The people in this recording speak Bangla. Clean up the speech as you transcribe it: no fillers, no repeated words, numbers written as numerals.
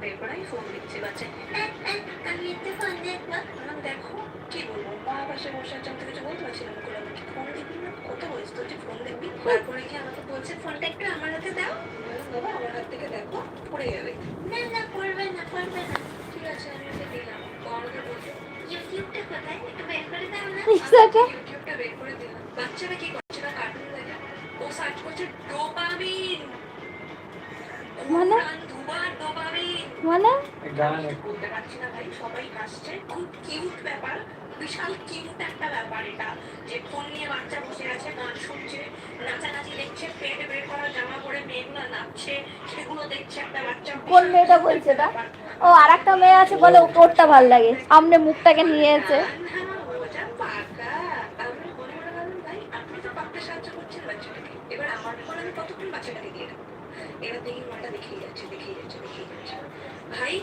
বের করে ফোন দিচ্ছে বাচ্চা, আমি একটু ফোন দেখবো। দেখো কি বলবো, মা পাশে বসে আছে, আমি তো কিছু বলতে পারছি না, মুখে আমাকে ফোন দেখবি না, কত বয়স তোর যে ফোন দেখবি? তারপরে কি আমাকে বলছে ফোনটা একটু আমার হাতে দাও। বাবা আমার হাত থেকে দেখো পড়ে যাবে। না না পড়বে না পড়বে না। ঠিক আছে আমি ওকে দিলাম। ও আমাকে বলছে ইউটিউবটা কোথায়, একটু বের করে দাও না। ইউটিউবটা বের করে দিলাম। বাচ্চারা কি করছে না, কার্টুন দেখে ও সার্চ করছে ডোপামিন, মানে মানে বলতে পারছি না ভাই, সবাই হাসছে, খুব কিউট ব্যাপার, বিশাল কিউট একটা ব্যাপার এটা, যে ফোন নিয়ে বাচ্চা বসে আছে, গান শুনছে, নাচানাচি দেখছে, পেট বের করা জামা পরে মেয়েগুলো নাচছে, সেগুলো দেখছে একটা বাচ্চা। কোন মেয়েটা বলছে না? ও আর একটা মেয়ে আছে বলে ওরটা ভাল লাগে, সামনে মুখটাকে নিয়েছে। এবার আমার ফোন আমি কতক্ষণ বাচ্চাটাকে দিয়ে দেবো? এবার দেখি মাটা দেখিয়ে যাচ্ছে দেখিয়ে যাচ্ছে দেখিয়ে যাচ্ছে। ভাই